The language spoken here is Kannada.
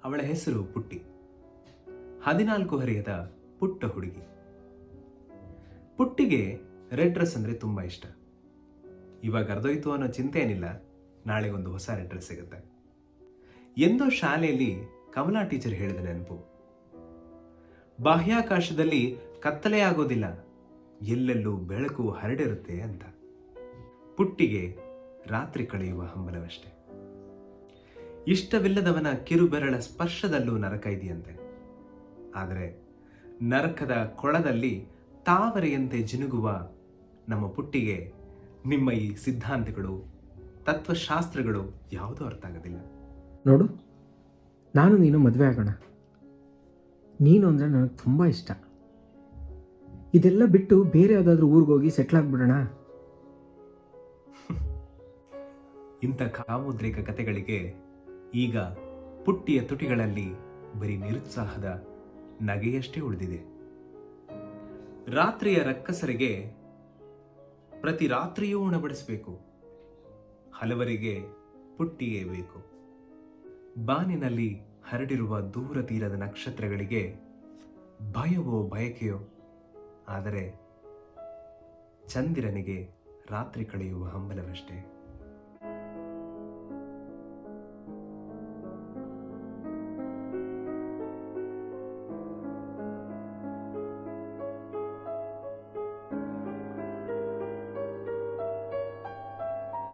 ಅವಳ ಹೆಸರು ಪುಟ್ಟಿ. 14 ಹರೆಯದ ಪುಟ್ಟ ಹುಡುಗಿ. ಪುಟ್ಟಿಗೆ ರೆಡ್ ಡ್ರೆಸ್ ಅಂದ್ರೆ ತುಂಬಾ ಇಷ್ಟ. ಇವಾಗ ಅರ್ಧೋಯ್ತು ಅನ್ನೋ ಚಿಂತೆ ಏನಿಲ್ಲ, ನಾಳೆಗೊಂದು ಹೊಸ ರೆಡ್ ಡ್ರೆಸ್ ಸಿಗುತ್ತೆ. ಎಂದೋ ಶಾಲೆಯಲ್ಲಿ ಕಮಲಾ ಟೀಚರ್ ಹೇಳಿದ ನೆನಪು, ಬಾಹ್ಯಾಕಾಶದಲ್ಲಿ ಕತ್ತಲೆ ಆಗೋದಿಲ್ಲ, ಎಲ್ಲೆಲ್ಲೂ ಬೆಳಕು ಹರಡಿರುತ್ತೆ ಅಂತ. ಪುಟ್ಟಿಗೆ ರಾತ್ರಿ ಕಳೆಯುವ ಹಂಬಲವಷ್ಟೆ. ಇಷ್ಟವಿಲ್ಲದವನ ಕಿರುಬೆರಳ ಸ್ಪರ್ಶದಲ್ಲೂ ನರಕ ಇದೆಯಂತೆ. ಆದರೆ ನರಕದ ಕೊಳದಲ್ಲಿ ತಾವರೆಯಂತೆ ಜಿನುಗುವ ನಮ್ಮ ಪುಟ್ಟಿಗೆ ನಿಮ್ಮ ಈ ಸಿದ್ಧಾಂತಗಳು, ತತ್ವಶಾಸ್ತ್ರಗಳು ಯಾವುದೂ ಅರ್ಥ ಆಗೋದಿಲ್ಲ. ನೋಡು, ನಾನು ನೀನು ಮದುವೆ ಆಗೋಣ. ನೀನು ಅಂದರೆ ನನಗೆ ತುಂಬ ಇಷ್ಟ. ಇದೆಲ್ಲ ಬಿಟ್ಟು ಬೇರೆ ಯಾವುದಾದ್ರೂ ಊರಿಗೆ ಹೋಗಿ ಸೆಟ್ಲ್ ಆಗಿಬಿಡೋಣ. ಇಂಥ ಕಾಮೋದ್ರೇಕ ಕಥೆಗಳಿಗೆ ಈಗ ಪುಟ್ಟಿಯ ತುಟಿಗಳಲ್ಲಿ ಬರೀ ನಿರುತ್ಸಾಹದ ನಗೆಯಷ್ಟೇ ಉಳಿದಿದೆ. ರಾತ್ರಿಯ ರಕ್ಕಸರಿಗೆ ಪ್ರತಿ ರಾತ್ರಿಯೂ ಉಣಬಡಿಸಬೇಕು. ಹಲವರಿಗೆ ಪುಟ್ಟಿಯೇ ಬೇಕು. ಬಾನಿನಲ್ಲಿ ಹರಡಿರುವ ದೂರ ತೀರದ ನಕ್ಷತ್ರಗಳಿಗೆ ಭಯವೋ ಬಯಕೆಯೋ, ಆದರೆ ಚಂದಿರನಿಗೆ ರಾತ್ರಿ ಕಳೆಯುವ ಹಂಬಲವಷ್ಟೇ.